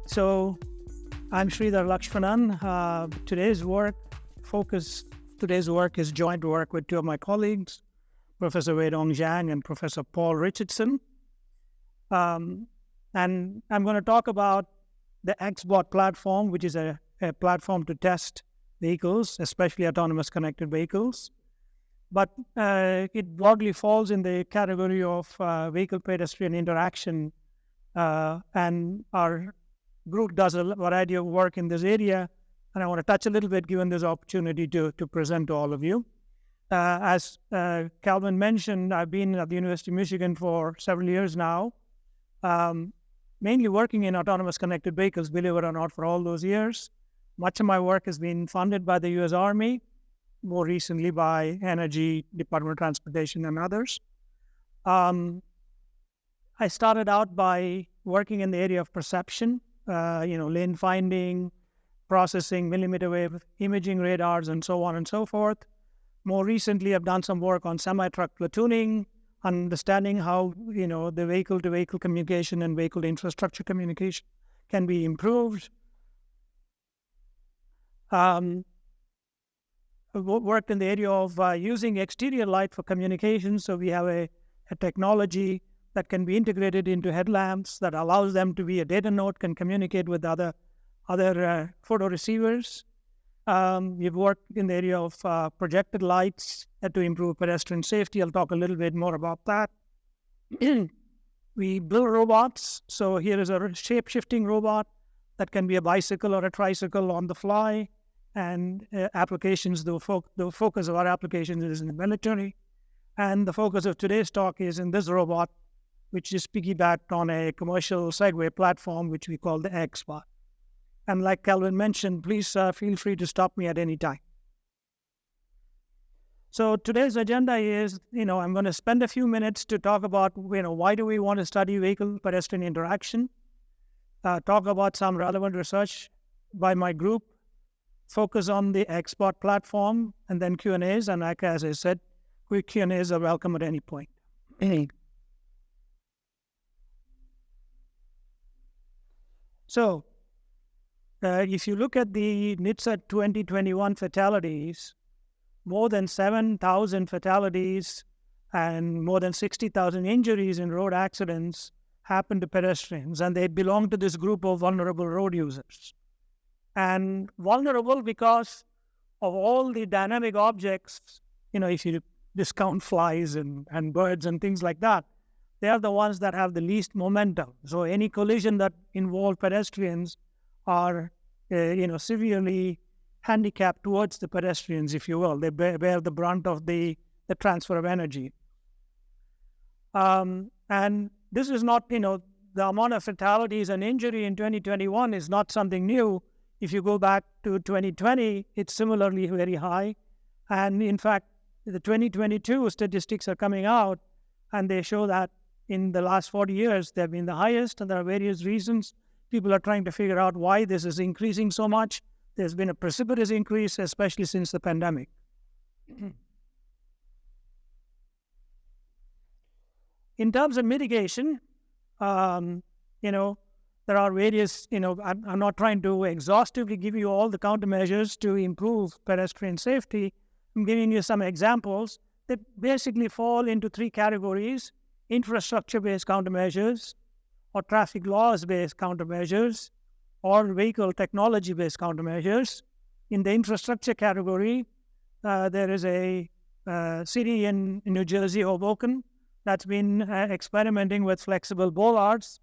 So I'm Sridhar Lakshmanan. Today's work is joint work with two of my colleagues, Professor Wei-Dong Zhang and Professor Paul Richardson. And I'm going to talk about the xBOT platform, which is a platform to test vehicles, especially autonomous connected vehicles. But it broadly falls in the category of vehicle-pedestrian interaction, and our group does a variety of work in this area, and I want to touch a little bit given this opportunity to present to all of you. As Calvin mentioned, I've been at the University of Michigan for several years now, mainly working in autonomous connected vehicles, believe it or not, for all those years. Much of my work has been funded by the U.S. Army, more recently by Energy, Department of Transportation, and others. I started out by working in the area of perception, lane finding, processing, millimeter wave imaging radars, and so on and so forth. More recently, I've done some work on semi-truck platooning, understanding how, the vehicle-to-vehicle communication and vehicle-to-infrastructure communication can be improved. Worked in the area of using exterior light for communication. So we have a technology that can be integrated into headlamps that allows them to be a data node, can communicate with other photo receivers. We've worked in the area of projected lights to improve pedestrian safety. I'll talk a little bit more about that. We build robots. So here is a shape-shifting robot that can be a bicycle or a tricycle on the fly. And applications, the focus of our applications is in the military. And the focus of today's talk is in this robot, which is piggybacked on a commercial Segway platform, which we call the xBOT. And like Calvin mentioned, please feel free to stop me at any time. So today's agenda is, I'm going to spend a few minutes to talk about, why do we want to study vehicle-pedestrian interaction, talk about some relevant research by my group, focus on the xBOT platform, and then Q&As. And like as I said, quick Q&As are welcome at any point. So, if you look at the NHTSA 2021 fatalities, more than 7,000 fatalities and more than 60,000 injuries in road accidents happen to pedestrians, and they belong to this group of vulnerable road users. And vulnerable because of all the dynamic objects, if you discount flies and birds and things like that, they are the ones that have the least momentum. So any collision that involve pedestrians are, severely handicapped towards the pedestrians, if you will. They bear the brunt of the transfer of energy. And this is not, the amount of fatalities and injury in 2021 is not something new. If you go back to 2020, it's similarly very high. And in fact, the 2022 statistics are coming out, and they show that in the last 40 years, they've been the highest, and there are various reasons. People are trying to figure out why this is increasing so much. There's been a precipitous increase, especially since the pandemic. In terms of mitigation, there are various, I'm not trying to exhaustively give you all the countermeasures to improve pedestrian safety. I'm giving you some examples that basically fall into three categories: infrastructure-based countermeasures, or traffic laws-based countermeasures, or vehicle technology-based countermeasures. In the infrastructure category, there is a city in New Jersey, Hoboken, that's been experimenting with flexible bollards.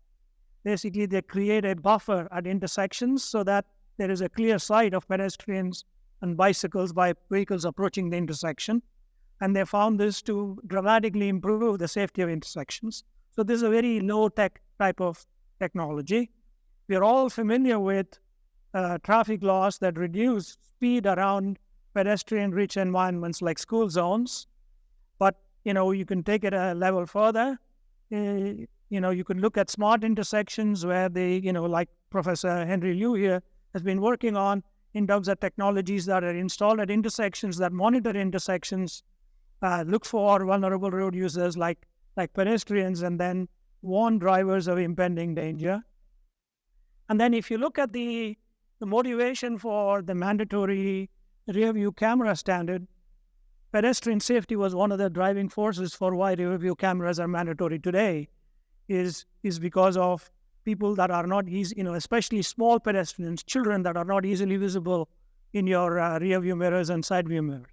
Basically, they create a buffer at intersections so that there is a clear sight of pedestrians and bicycles by vehicles approaching the intersection. And they found this to dramatically improve the safety of intersections. So this is a very low-tech type of technology. We are all familiar with traffic laws that reduce speed around pedestrian-rich environments like school zones. But, you can take it a level further. You can look at smart intersections where they, like Professor Henry Liu here has been working on, in terms of technologies that are installed at intersections that monitor intersections, look for vulnerable road users like pedestrians, and then warn drivers of impending danger. And then if you look at the motivation for the mandatory rear view camera standard, pedestrian safety was one of the driving forces for why rear view cameras are mandatory today, is because of people that are not easy, especially small pedestrians, children that are not easily visible in your rear view mirrors and side view mirrors.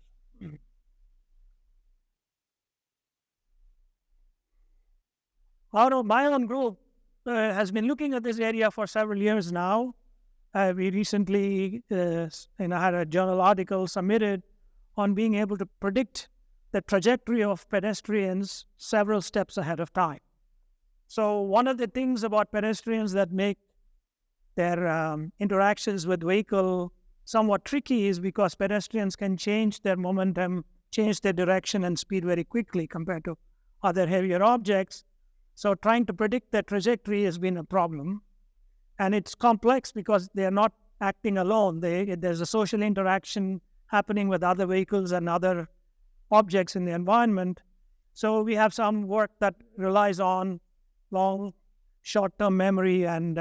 My own group has been looking at this area for several years now. We recently had a journal article submitted on being able to predict the trajectory of pedestrians several steps ahead of time. So one of the things about pedestrians that make their interactions with vehicle somewhat tricky is because pedestrians can change their momentum, change their direction and speed very quickly compared to other heavier objects. So trying to predict their trajectory has been a problem. And it's complex because they're not acting alone. There's a social interaction happening with other vehicles and other objects in the environment. So we have some work that relies on long, short-term memory and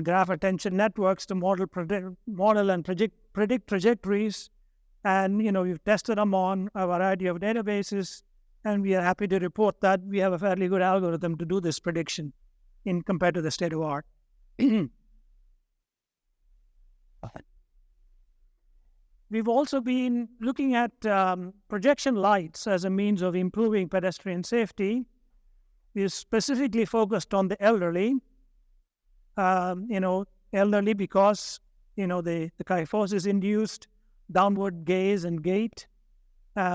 graph attention networks to model and predict trajectories. And we've tested them on a variety of databases, and we are happy to report that we have a fairly good algorithm to do this prediction in compared to the state of art. We've also been looking at projection lights as a means of improving pedestrian safety. We specifically focused on the elderly. Elderly because the kyphosis-induced downward gaze and gait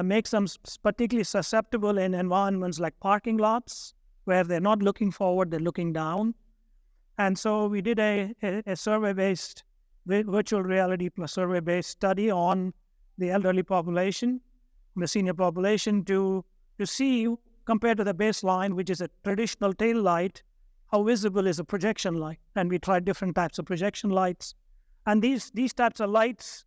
makes them particularly susceptible in environments like parking lots, where they're not looking forward, they're looking down. And so we did a survey-based, virtual reality plus survey-based study on the elderly population, the senior population, to see, compared to the baseline, which is a traditional tail light, how visible is a projection light. And we tried different types of projection lights. And these types of lights,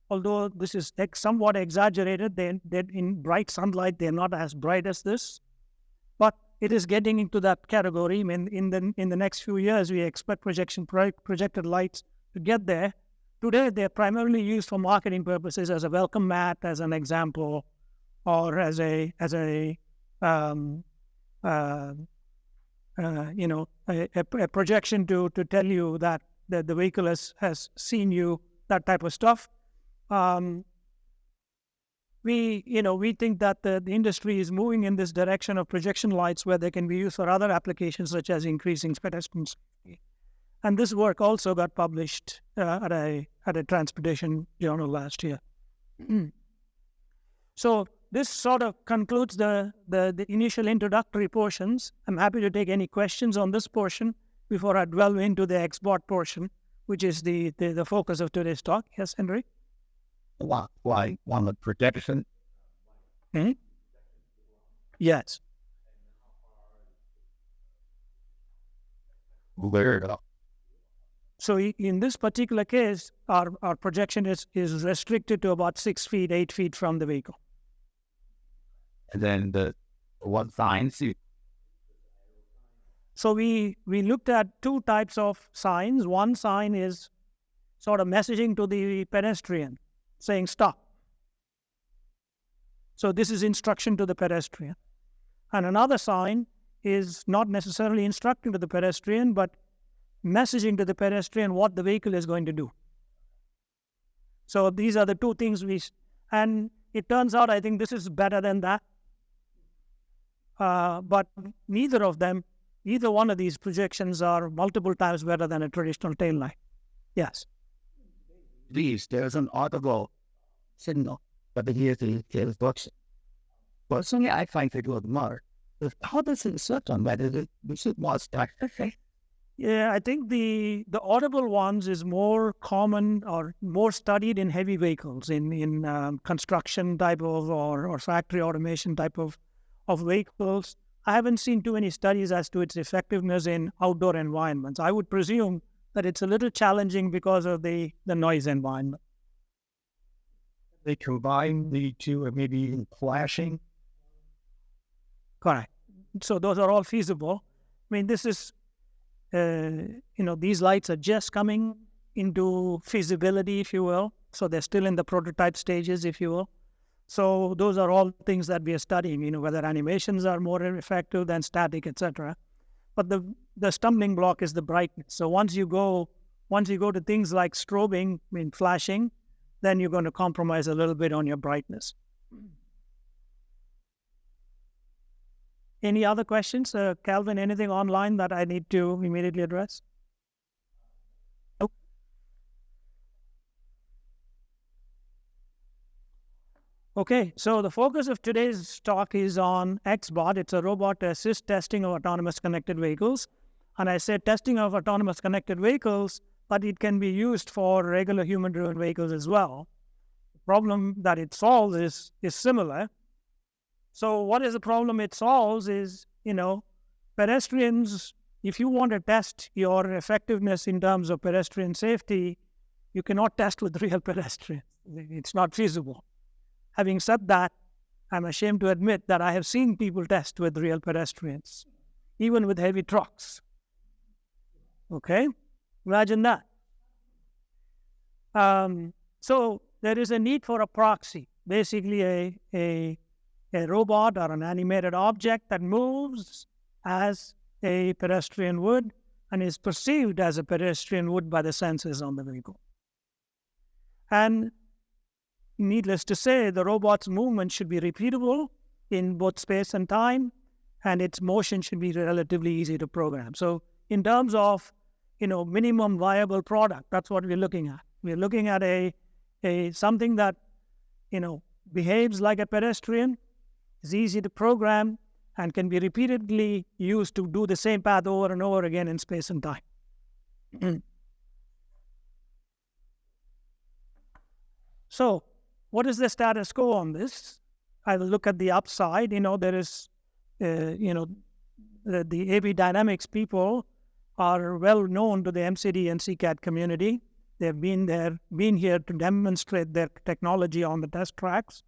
although this is somewhat exaggerated, they're in bright sunlight, they're not as bright as this. But it is getting into that category. I mean, in the next few years, we expect projected lights to get there. Today, they're primarily used for marketing purposes, as a welcome mat, as an example, or as a projection to tell you that the vehicle has seen you, that type of stuff. We think that the industry is moving in this direction of projection lights, where they can be used for other applications such as increasing pedestrian safety. And this work also got published at a transportation journal last year. So this sort of concludes the initial introductory portions. I'm happy to take any questions on this portion before I delve into the xBOT portion, which is the focus of today's talk. Yes, Henry? Why on the projection? Mm-hmm. Yes. So in this particular case, our projection is restricted to about 6 feet, 8 feet from the vehicle. And then what signs? So we looked at two types of signs. One sign is sort of messaging to the pedestrian, saying stop. So this is instruction to the pedestrian. And another sign is not necessarily instructing to the pedestrian, but messaging to the pedestrian what the vehicle is going to do. So these are the two things and it turns out I think this is better than that. But neither one of these projections are multiple times better than a traditional tail light. Yes. There's an audible signal, but here's the instruction. Personally, I find it would matter. How does it certain whether this is more specific? Yeah, I think the audible ones is more common or more studied in heavy vehicles, in construction type of or factory automation type of vehicles. I haven't seen too many studies as to its effectiveness in outdoor environments. I would presume that it's a little challenging because of the noise environment. They combine the two, and maybe even flashing. Correct. So those are all feasible. I mean, this is these lights are just coming into feasibility, if you will. So they're still in the prototype stages, if you will. So those are all things that we are studying, whether animations are more effective than static, etc. But the stumbling block is the brightness. So once you go to things like strobing, flashing, then you're going to compromise a little bit on your brightness. Any other questions? Calvin, anything online that I need to immediately address? Nope. Okay, so the focus of today's talk is on xBOT. It's a robot to assist testing of autonomous connected vehicles. And I said testing of autonomous connected vehicles, but it can be used for regular human-driven vehicles as well. The problem that it solves is similar. So what is the problem it solves is, pedestrians, if you want to test your effectiveness in terms of pedestrian safety, you cannot test with real pedestrians. It's not feasible. Having said that, I'm ashamed to admit that I have seen people test with real pedestrians, even with heavy trucks. Okay? Imagine that. So there is a need for a proxy, basically a robot or an animated object that moves as a pedestrian would and is perceived as a pedestrian would by the sensors on the vehicle. And needless to say, the robot's movement should be repeatable in both space and time, and its motion should be relatively easy to program. So in terms of, minimum viable product, that's what we're looking at. We're looking at a something that, behaves like a pedestrian, is easy to program, and can be repeatedly used to do the same path over and over again in space and time. So, what is the status quo on this? I will look at the upside. There is, the AV Dynamics people are well known to the Mcity and CCAT community. They've been here to demonstrate their technology on the test tracks.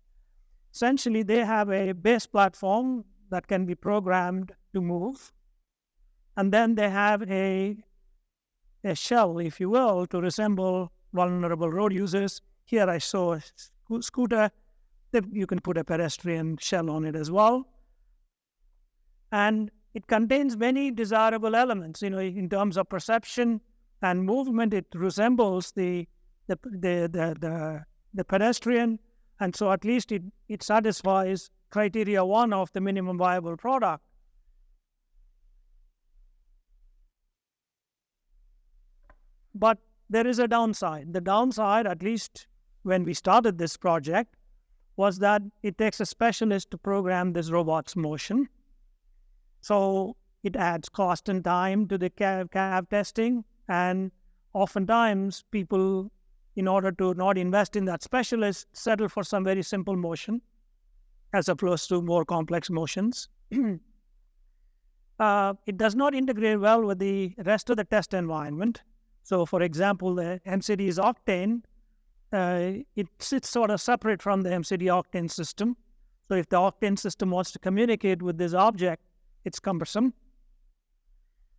Essentially, they have a base platform that can be programmed to move. And then they have a shell, if you will, to resemble vulnerable road users. Here I saw a scooter. You can put a pedestrian shell on it as well. And it contains many desirable elements, in terms of perception and movement. It resembles the pedestrian. And so at least it satisfies criteria 1 of the minimum viable product. But there is a downside. The downside, at least when we started this project, was that it takes a specialist to program this robot's motion. So it adds cost and time to the CAV testing. And oftentimes people, in order to not invest in that specialist, settle for some very simple motion as opposed to more complex motions. It does not integrate well with the rest of the test environment. So, for example, the Mcity's Octane, it sits sort of separate from the Mcity Octane system. So if the Octane system wants to communicate with this object, it's cumbersome.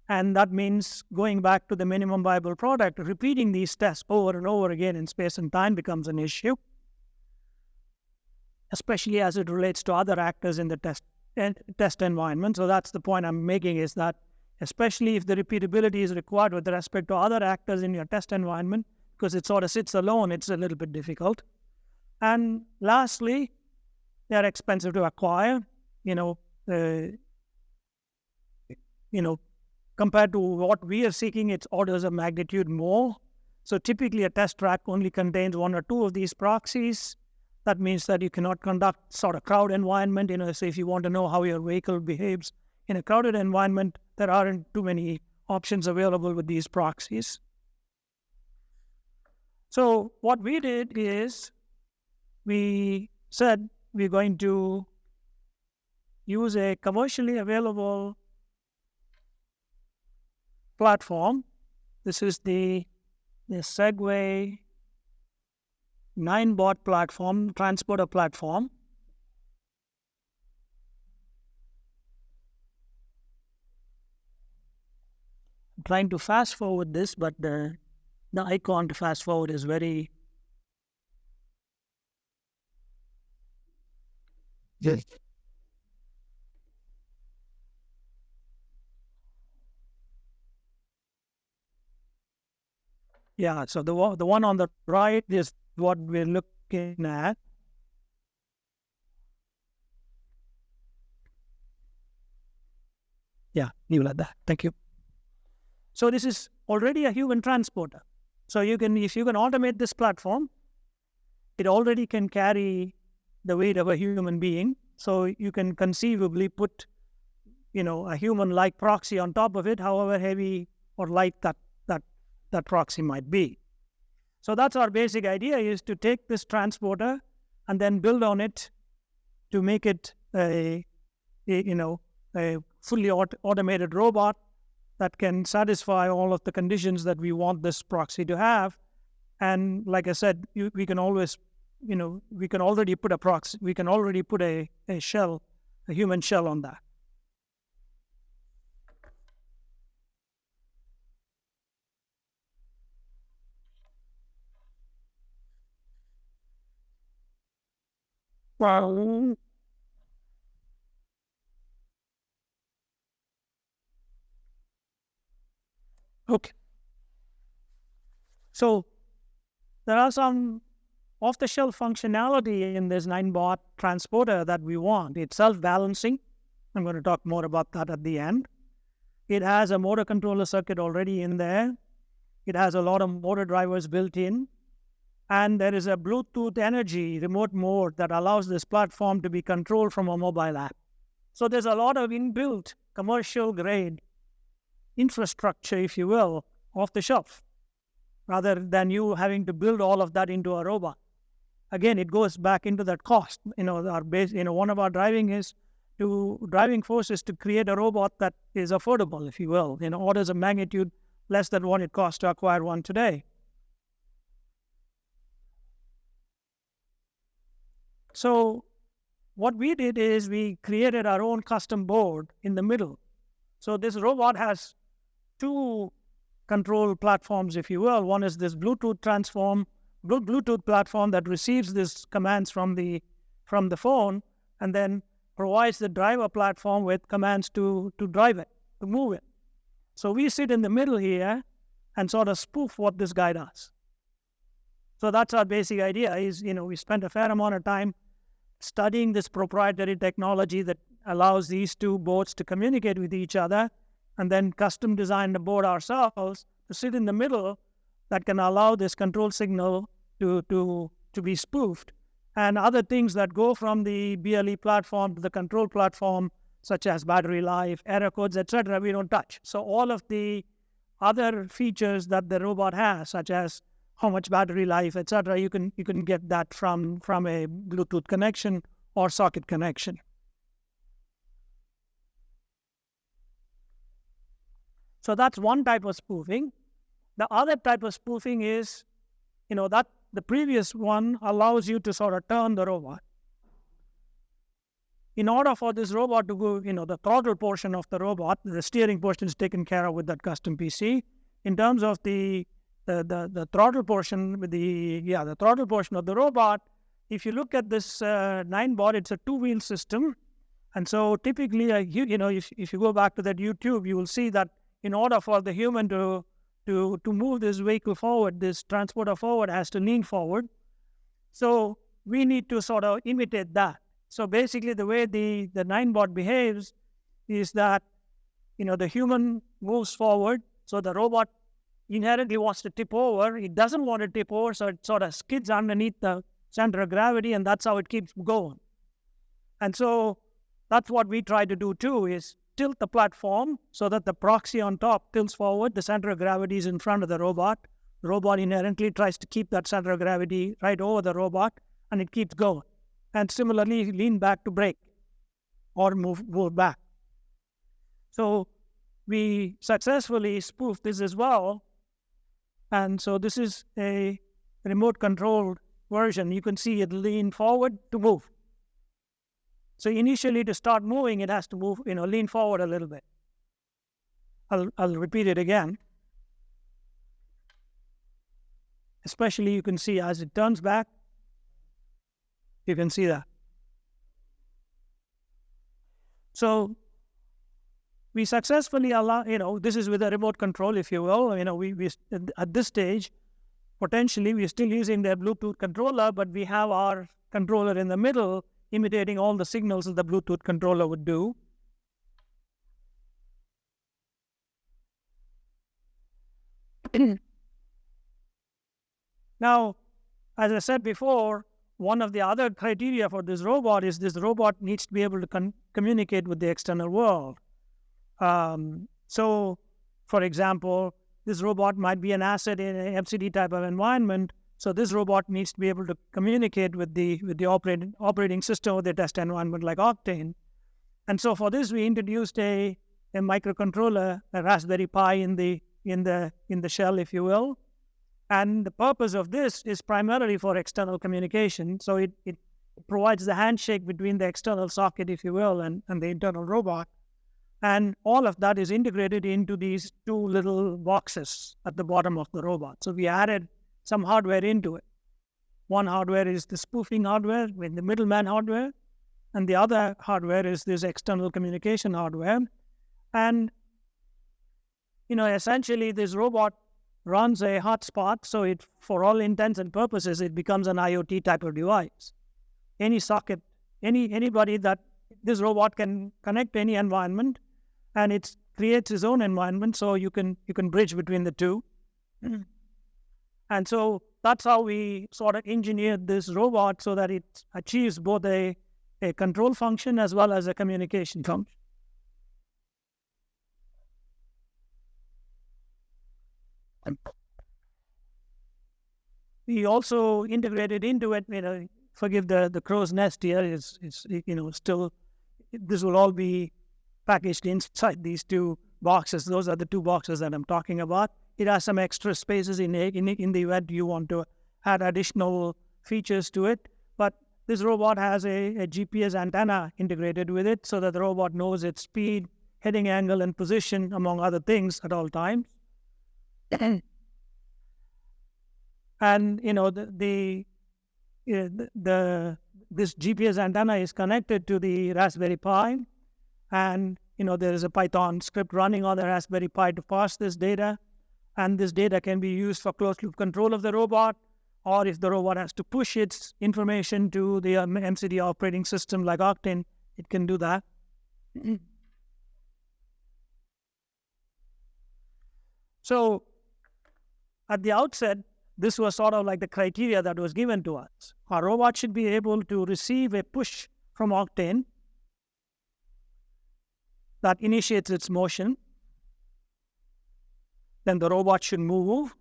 And that means going back to the minimum viable product, repeating these tests over and over again in space and time becomes an issue, especially as it relates to other actors in the test environment. So that's the point I'm making, is that especially if the repeatability is required with respect to other actors in your test environment, because it sort of sits alone, it's a little bit difficult. And lastly, they're expensive to acquire. Compared to what we are seeking, it's orders of magnitude more. So typically a test track only contains 1 or 2 of these proxies. That means that you cannot conduct sort of crowd environment. So if you want to know how your vehicle behaves in a crowded environment, there aren't too many options available with these proxies. So what we did is we said we're going to use a commercially available platform. This is the Segway 9-bot platform, transporter platform. I'm trying to fast forward this, but the icon to fast forward is very... Yes. Yeah, so the one on the right is what we're looking at. Yeah, leave it like that. Thank you. So this is already a human transporter. So if you can automate this platform, it already can carry the weight of a human being. So you can conceivably put, a human-like proxy on top of it, however heavy or light that proxy might be. So that's our basic idea, is to take this transporter and then build on it to make it a fully automated robot that can satisfy all of the conditions that we want this proxy to have. And like I said, we can always, we can already put a proxy, we can already put a shell, a human shell on that. Well, okay. So there are some off-the-shelf functionality in this 9-bot transporter that we want. It's self-balancing. I'm going to talk more about that at the end. It has a motor controller circuit already in there. It has a lot of motor drivers built in. And there is a Bluetooth energy remote mode that allows this platform to be controlled from a mobile app. So there's a lot of inbuilt commercial-grade infrastructure, if you will, off the shelf, rather than you having to build all of that into a robot. Again, it goes back into that cost. Our base, one of our driving force is to create a robot that is affordable, if you will, orders of magnitude less than what it costs to acquire one today. So what we did is we created our own custom board in the middle. So this robot has two control platforms, if you will. One is this Bluetooth platform that receives these commands from the phone, and then provides the driver platform with commands to drive it, to move it. So we sit in the middle here and sort of spoof what this guy does. So that's our basic idea, is, we spent a fair amount of time studying this proprietary technology that allows these two boards to communicate with each other, and then custom design the board ourselves to sit in the middle that can allow this control signal to be spoofed, and other things that go from the BLE platform to the control platform, such as battery life, error codes, etc., we don't touch. So all of the other features that the robot has, such as how much battery life, etc., you can get that from a Bluetooth connection or socket connection. So that's one type of spoofing. The other type of spoofing is, that the previous one allows you to sort of turn the robot. In order for this robot to go, the throttle portion of the robot, the steering portion is taken care of with that custom PC. In terms of the throttle portion, the throttle portion of the robot, if you look at this 9-bot, it's a two-wheel system. And so typically, if you go back to that YouTube, you will see that in order for the human to move this vehicle forward, this transporter forward has to lean forward. So we need to sort of imitate that. So basically, the way the 9-bot behaves is that, the human moves forward, so the robot inherently wants to tip over. It doesn't want to tip over, so it sort of skids underneath the center of gravity, and that's how it keeps going. And so that's what we try to do too, is tilt the platform so that the proxy on top tilts forward. The center of gravity is in front of the robot. The robot inherently tries to keep that center of gravity right over the robot, and it keeps going. And similarly, lean back to brake or move back. So we successfully spoofed this as well. And so this is a remote controlled version. You can see it lean forward to move. So initially, to start moving, it has to move, lean forward a little bit. I'll repeat it again. Especially you can see as it turns back, you can see that. So we successfully allow, this is with a remote control, if you will. We at this stage, potentially we're still using the Bluetooth controller, but we have our controller in the middle imitating all the signals that the Bluetooth controller would do. Now, as I said before, one of the other criteria for this robot is this robot needs to be able to communicate with the external world. So, for example, this robot might be an asset in an Mcity type of environment. So this robot needs to be able to communicate with the operating system or the test environment like Octane. And so for this, we introduced a microcontroller, a Raspberry Pi in the shell, if you will. And the purpose of this is primarily for external communication. So it provides the handshake between the external socket, if you will, and the internal robot. And all of that is integrated into these two little boxes at the bottom of the robot. So we added some hardware into it. One hardware is the spoofing hardware with the middleman hardware, and the other hardware is this external communication hardware. And, essentially this robot runs a hotspot, so it, for all intents and purposes, it becomes an IoT type of device. Any socket, anybody that this robot can connect to any environment, and it creates its own environment, so you can bridge between the two. And so that's how we sort of engineered this robot so that it achieves both a control function as well as a communication function. We also integrated into it, forgive the crow's nest here, is still, this will all be packaged inside these two boxes. Those are the two boxes that I'm talking about. It has some extra spaces in the event you want to add additional features to it. But this robot has a GPS antenna integrated with it so that the robot knows its speed, heading angle, and position, among other things, at all times. And this GPS antenna is connected to the Raspberry Pi, and there is a Python script running on the Raspberry Pi to parse this data, and this data can be used for closed loop control of the robot, or if the robot has to push its information to the Mcity operating system like Octane, it can do that. So at the outset, this was sort of like the criteria that was given to us. Our robot should be able to receive a push from Octane that initiates its motion. Then the robot should move.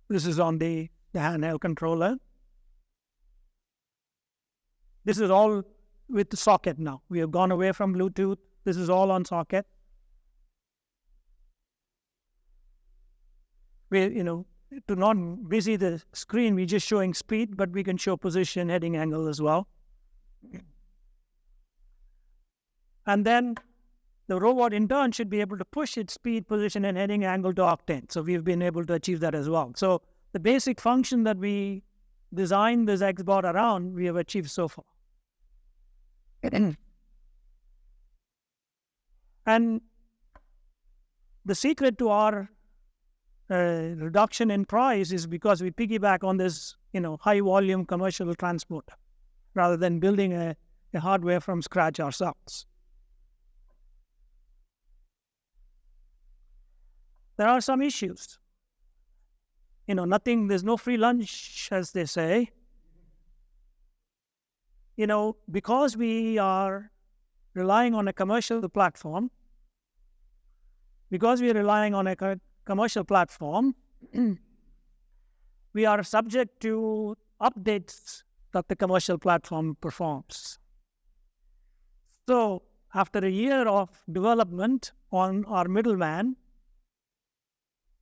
This is on the handheld controller. This is all with the socket now. We have gone away from Bluetooth. This is all on socket. To not busy the screen, we're just showing speed, but we can show position, heading angle as well. And then the robot in turn should be able to push its speed, position, and heading angle to Octane. So we've been able to achieve that as well. So the basic function that we designed this xBOT around, we have achieved so far. And the secret to our reduction in price is because we piggyback on this, high volume commercial transport rather than building a hardware from scratch ourselves. There are some issues. There's no free lunch, as they say. Because we are relying on a commercial platform, we are subject to updates that the commercial platform performs. So after a year of development on our middleman,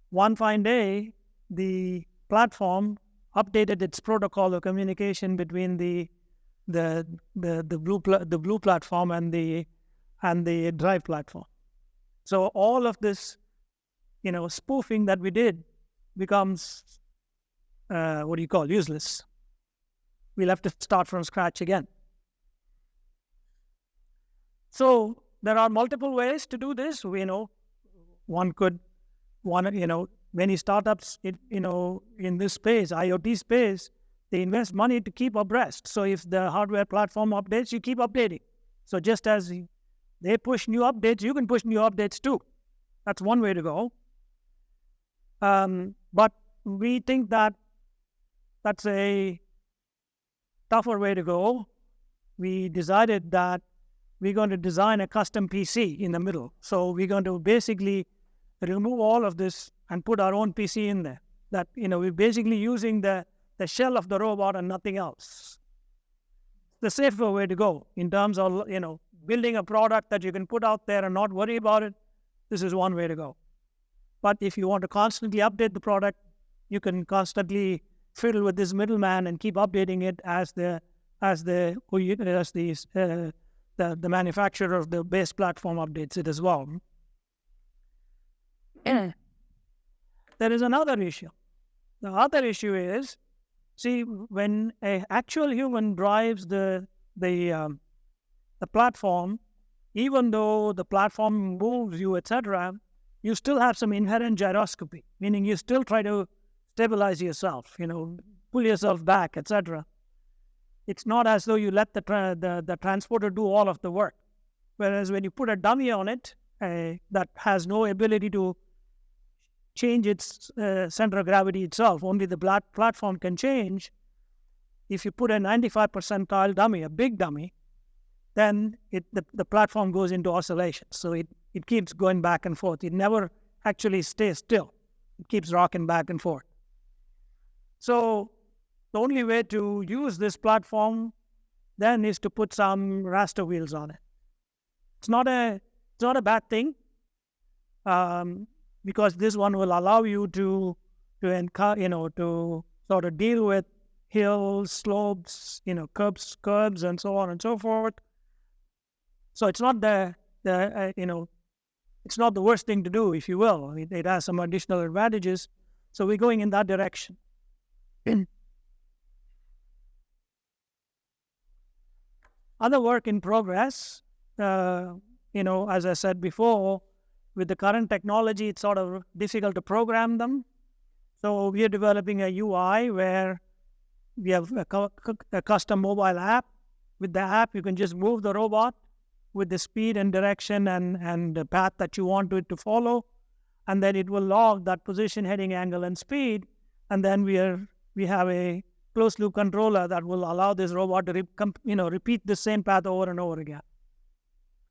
one fine day, the platform updated its protocol of communication between the blue platform and the drive platform. So all of this, spoofing that we did becomes useless. We'll have to start from scratch again. So there are multiple ways to do this. Many startups, in this space, IoT space, they invest money to keep abreast. So if the hardware platform updates, you keep updating. So just as they push new updates, you can push new updates too. That's one way to go. But we think that that's a tougher way to go. We decided that we're going to design a custom PC in the middle. So we're going to basically remove all of this and put our own PC in there. That, we're basically using the shell of the robot and nothing else. The safer way to go in terms of, building a product that you can put out there and not worry about it. This is one way to go. But if you want to constantly update the product, you can constantly fiddle with this middleman and keep updating it as the manufacturer of the base platform updates it as well. There is another issue. The other issue is, when an actual human drives the platform, even though the platform moves you, etc., you still have some inherent gyroscopy, meaning you still try to stabilize yourself, pull yourself back, etc. It's not as though you let the transporter do all of the work. Whereas when you put a dummy on it that has no ability to change its center of gravity itself, only the platform can change. If you put a 95 percentile dummy, a big dummy, then the platform goes into oscillation. So it keeps going back and forth. It never actually stays still. It keeps rocking back and forth. So the only way to use this platform then is to put some raster wheels on it. It's not a bad thing, because this one will allow you to sort of deal with hills, slopes, curbs, and so on and so forth. So it's not it's not the worst thing to do, if you will. It has some additional advantages. So we're going in that direction. Other work in progress, as I said before, with the current technology, it's sort of difficult to program them. So we are developing a UI where we have a custom mobile app. With the app, you can just move the robot with the speed and direction and the path that you want it to follow. And then it will log that position, heading angle, and speed. And then we have a closed loop controller that will allow this robot to repeat the same path over and over again.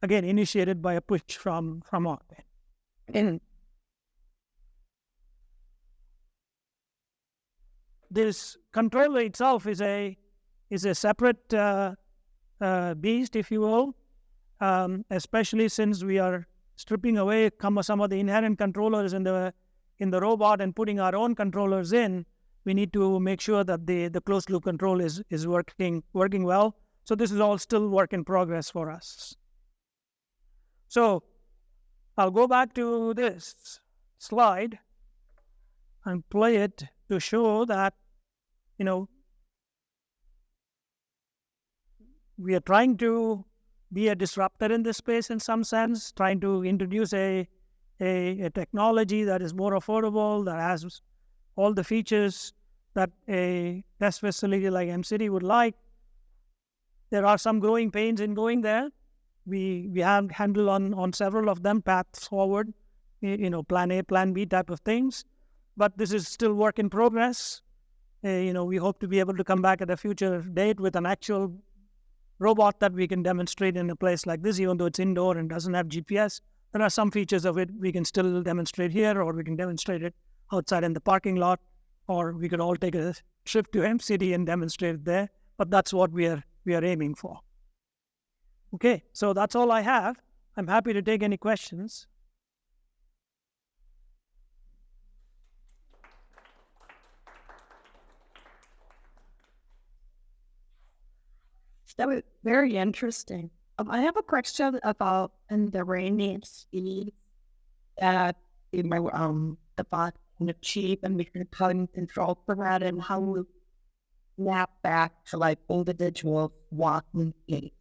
Again, initiated by a push from Aptiv. This controller itself is a separate beast, if you will, especially since we are stripping away some of the inherent controllers in the robot and putting our own controllers in. We need to make sure that the closed loop control is working well. So this is all still work in progress for us. So I'll go back to this slide and play it to show that, we are trying to be a disruptor in this space in some sense, trying to introduce a technology that is more affordable, that has all the features that a test facility like Mcity would like. There are some growing pains in going there. We have handle on several of them, paths forward, plan A, plan B type of things. But this is still work in progress. We hope to be able to come back at a future date with an actual robot that we can demonstrate in a place like this, even though it's indoor and doesn't have GPS. There are some features of it we can still demonstrate here, or we can demonstrate it outside in the parking lot, or we could all take a trip to Mcity and demonstrate it there. But that's what we are aiming for. Okay, so that's all I have. I'm happy to take any questions. That was very interesting. I have a question about the range speed that the bot can achieve, and we can control for that, and how we map back to like individual walking speed.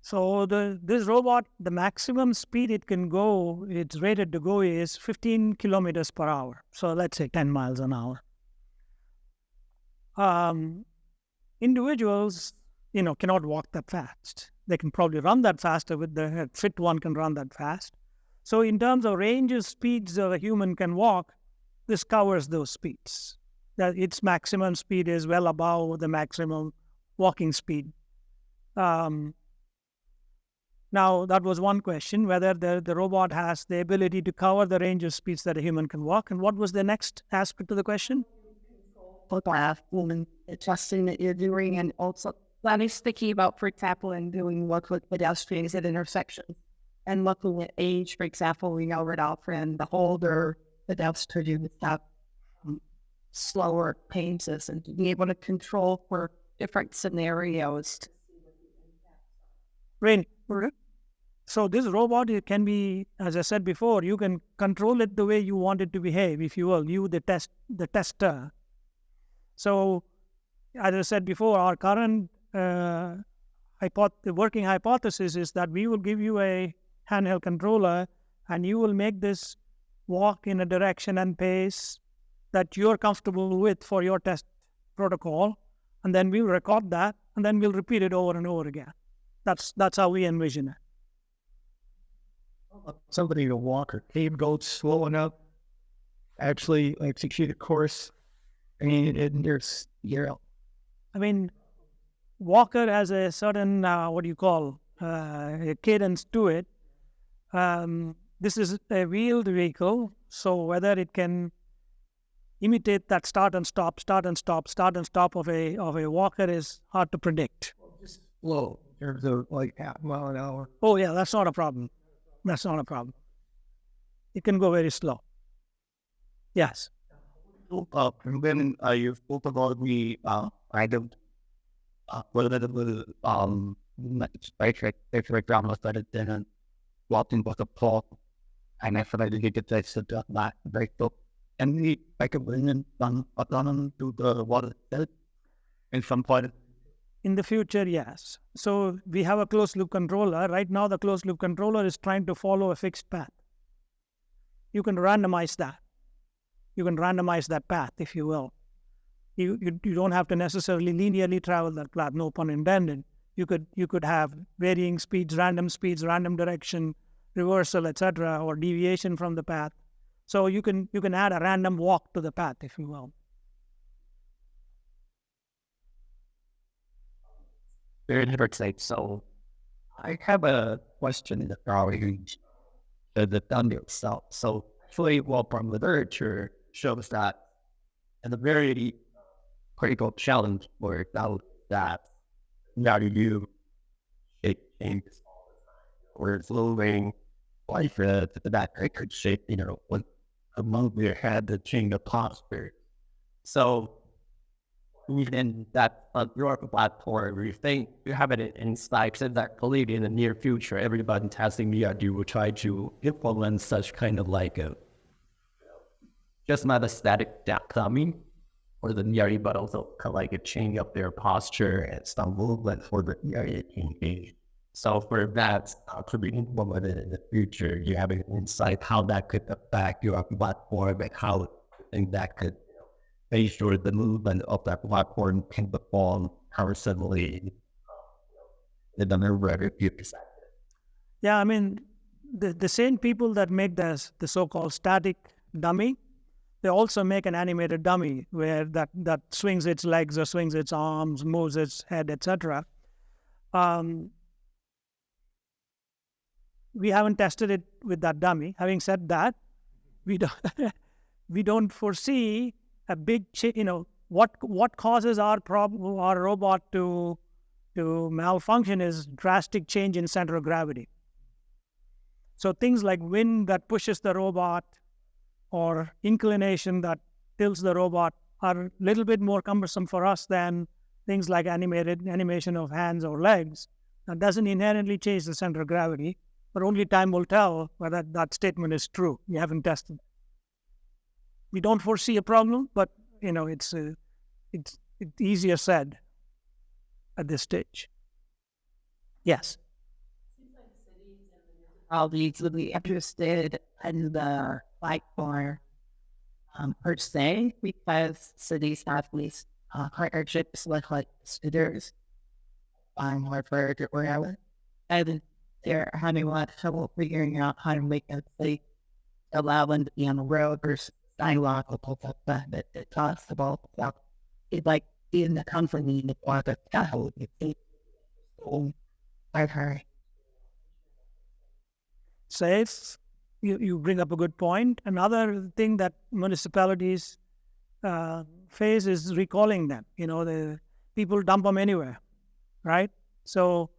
So this robot, the maximum speed it can go, it's rated to go is 15 kilometers per hour. So let's say 10 miles an hour. Individuals, cannot walk that fast. They can probably run that faster with the fit one can run that fast. So in terms of ranges, speeds that a human can walk, this covers those speeds. That its maximum speed is well above the maximum walking speed. Now, that was one question, whether the robot has the ability to cover the range of speeds that a human can walk. And what was the next aspect of the question? Trusting that you're doing, and also that is thinking about, for example, and doing work with pedestrians at intersections, and looking at age, for example, we know right off and the older pedestrians have slower paces, and to be able to control for different scenarios. Rain. So this robot, it can be, as I said before, you can control it the way you want it to behave, if you will, the tester. So, as I said before, our current working hypothesis is that we will give you a handheld controller, and you will make this walk in a direction and pace that you're comfortable with for your test protocol, and then we'll record that, and then we'll repeat it over and over again. That's how we envision it. Somebody to walk or cave goats slow enough, actually execute a course. Walker has a certain, a cadence to it. This is a wheeled vehicle, so whether it can imitate that start and stop of a walker is hard to predict. Just slow, in terms of like half a mile an hour. Oh yeah, that's not a problem. It can go very slow. Yes. And then you spoke about the item, whether it was basic drama studied then walking was a plot, and I thought I did get that set up that very good. And we can bring in autonomy to the water in some point. In the future, yes. So we have a closed loop controller. Right now, the closed loop controller is trying to follow a fixed path. You can randomize that. You can randomize that path, if you will. You don't have to necessarily linearly travel that path, no pun intended. You could have varying speeds, random direction, reversal, etc., or deviation from the path. So you can add a random walk to the path, if you will. Very interesting. So I have a question regarding the thunder itself. So actually, from literature shows that, and the very critical challenge for that now you shape changes all the time. We're slowing like that it could shape, when a movie had to change the posture. So in that your platform, you think you have it insights that believe in the near future, everybody testing you will try to implement such kind of like a just not a static coming for the NDIA, but also kind of like a change up their posture and some movement for the NDIA engage. So for that to be implemented in the future, you have an insight how that could affect your platform and how you think that could make sure the movement of that platform can perform constantly in the very future. Yeah, the same people that make the so-called static dummy, they also make an animated dummy where that swings its legs or swings its arms, moves its head, etc. We haven't tested it with that dummy. Having said that, we don't foresee a big what causes our robot to malfunction is drastic change in center of gravity. So things like wind that pushes the robot or inclination that tilts the robot are a little bit more cumbersome for us than things like animation of hands or legs, that doesn't inherently change the center of gravity, but only time will tell whether that statement is true. We haven't tested it. We don't foresee a problem, but it's easier said at this stage. Yes. All these would be interested in the platform per se, because cities have these partnerships with like scooters, or whatever, and they're having a lot of trouble figuring out how to make it safe, allow them to be on the road versus sidewalk or pull up that it costs about. So it's like in the company that want to tell you. Safe. You bring up a good point. Another thing that municipalities face is recalling them. The people dump them anywhere, right? So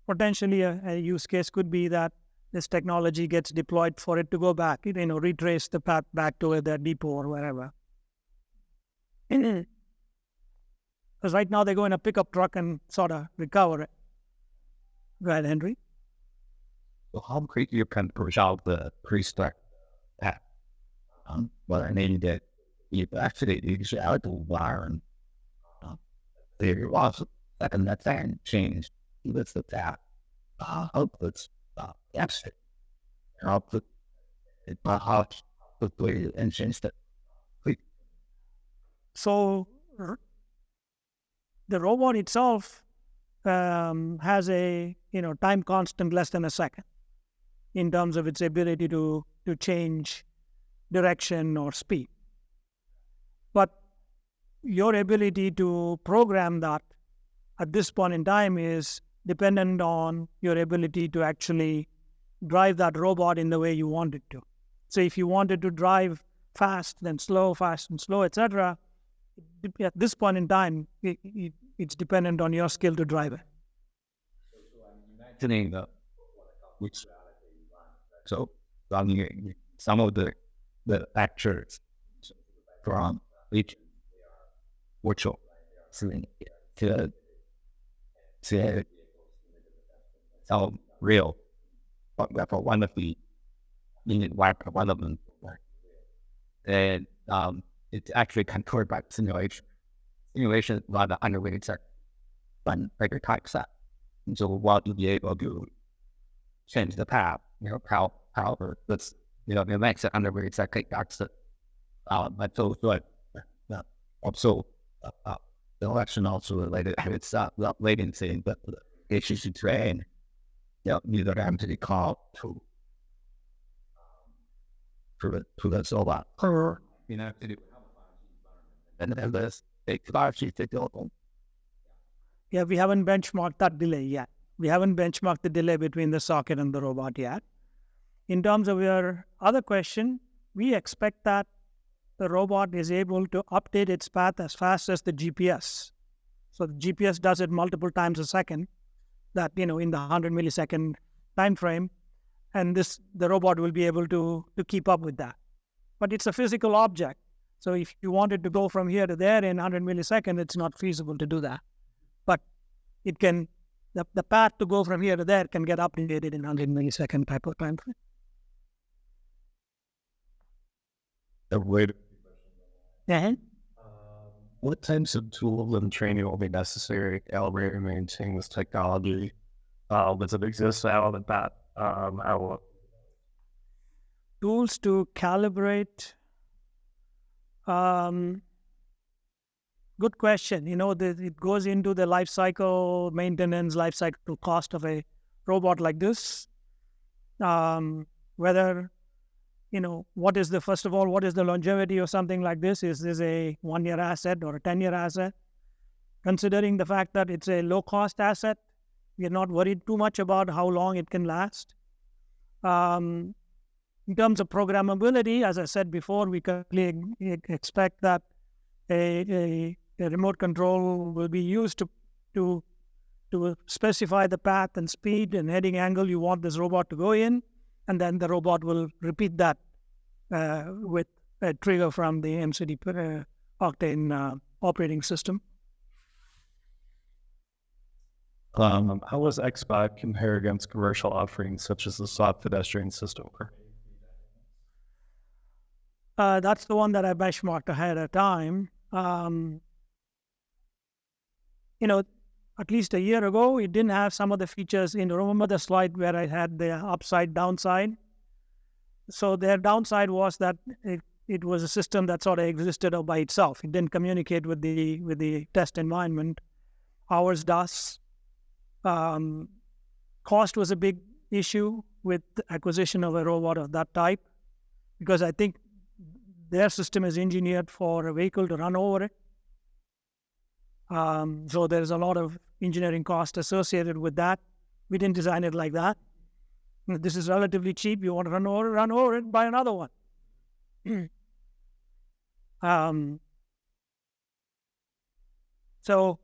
potentially a use case could be that this technology gets deployed for it to go back, retrace the path back to their depot or wherever. Because right now they go in a pickup truck and sort of recover it. Go ahead, Henry. So how quickly you can push out the pre-stack path? But I mean that you actually use out the wire and there was second that thing changed with the path outputs exit output it out quickly and change that. So the robot itself has a time constant less than a second in terms of its ability to change direction or speed. But your ability to program that at this point in time is dependent on your ability to actually drive that robot in the way you want it to. So if you wanted to drive fast, then slow, fast and slow, etc., at this point in time, it's dependent on your skill to drive it. Imagining which so some of the actors from each virtual to so real. But for one of the one of them, and it's actually controlled by simulation. Simulation run the underrated set, run bigger type set. And so while you'll be able to change the path, however, that's it makes it underrated set that's it. But so also the election also related it's latency, but the issues to train, neither have to be called to that so that to do and then this technology technical. Yeah, we haven't benchmarked that delay yet. We haven't benchmarked the delay between the socket and the robot yet. In terms of your other question, we expect that the robot is able to update its path as fast as the GPS. So the GPS does it multiple times a second, that in the 100 millisecond time frame, and the robot will be able to keep up with that. But it's a physical object. So if you wanted to go from here to there in 100 milliseconds, it's not feasible to do that. But it can, the path to go from here to there can get updated in 100 millisecond type of time frame. What types of tools and training will be necessary to maintain this technology? Does it exist now that tools to calibrate? Good question. It goes into the life cycle maintenance, life cycle cost of a robot like this. Whether, what is the longevity of something like this? Is this a 1-year asset or a 10-year asset? Considering the fact that it's a low-cost asset, we are not worried too much about how long it can last. In terms of programmability, as I said before, we currently expect that a remote control will be used to specify the path and speed and heading angle you want this robot to go in, and then the robot will repeat that with a trigger from the Mcity Octane operating system. How does xBOT compare against commercial offerings such as the soft pedestrian system? That's the one that I benchmarked ahead of time. At least a year ago, it didn't have some of the features remember the slide where I had the upside downside? So their downside was that it was a system that sort of existed all by itself. It didn't communicate with the test environment. Ours does. Cost was a big issue with the acquisition of a robot of that type, because I think their system is engineered for a vehicle to run over it. So there's a lot of engineering cost associated with that. We didn't design it like that. This is relatively cheap. You want to run over it, buy another one. So,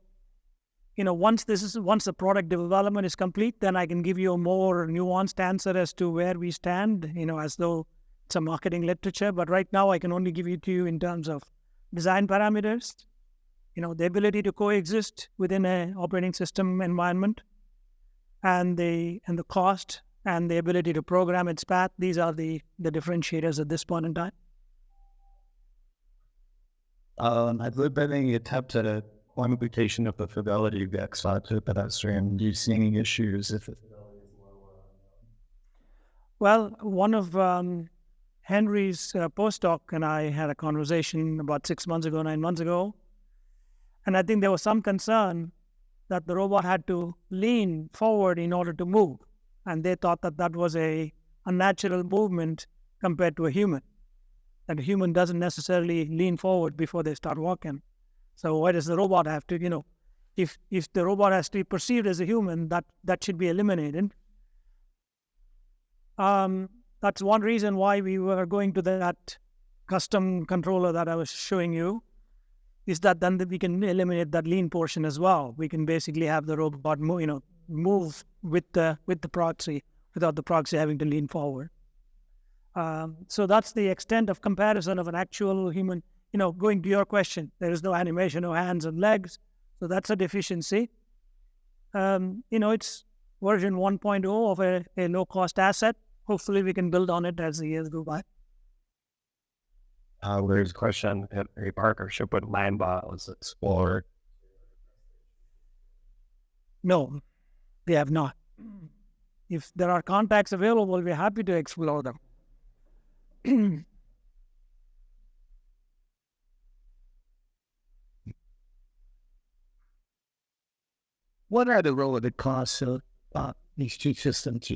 once the product development is complete, then I can give you a more nuanced answer as to where we stand, as though it's a marketing literature. But right now I can only give it to you in terms of design parameters, the ability to coexist within an operating system environment, and the cost and the ability to program its path. These are the differentiators at this point in time. I've lived by any attempt at a quantification of the fidelity of the xBOT to pedestrian. Do you see any issues if the fidelity is lower? Well, one of Henry's postdoc and I had a conversation about 9 months ago, and I think there was some concern that the robot had to lean forward in order to move, and they thought that was a unnatural movement compared to a human. That a human doesn't necessarily lean forward before they start walking. So why does the robot have to, if the robot has to be perceived as a human, that should be eliminated. That's one reason why we were going to that custom controller that I was showing you, is that then we can eliminate that lean portion as well. We can basically have the robot move with the proxy without the proxy having to lean forward. So that's the extent of comparison of an actual human. Going to your question, there is no animation, no hands and legs, so that's a deficiency. It's version 1.0 of a low-cost asset. Hopefully we can build on it as the years go by. There's a question if a partnership with Landbot was explored. No, they have not. If there are contacts available, we're happy to explore them. What are the relative costs of these two systems?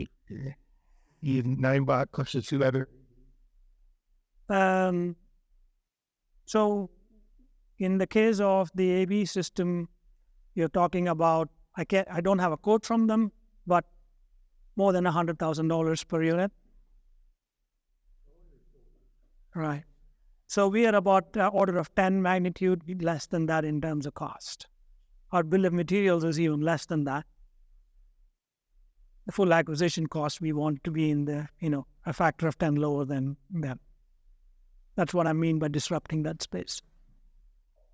Even 9-bot versus 2 other. So in the case of the AB system, you're talking about, I don't have a quote from them, but more than $100,000 per unit. Right. So we are about order of 10 magnitude less than that in terms of cost. Our bill of materials is even less than that. The full acquisition cost, we want to be in the, a factor of 10 lower than them. That's what I mean by disrupting that space.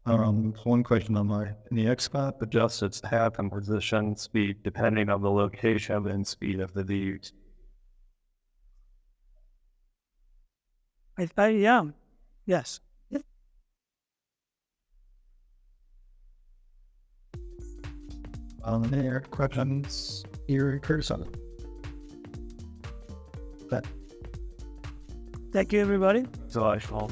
One question on the xBOT adjusts its path and position speed depending on the location and speed of the views. Yeah. Yes. There are questions here in person. Thank you, everybody. So I shall.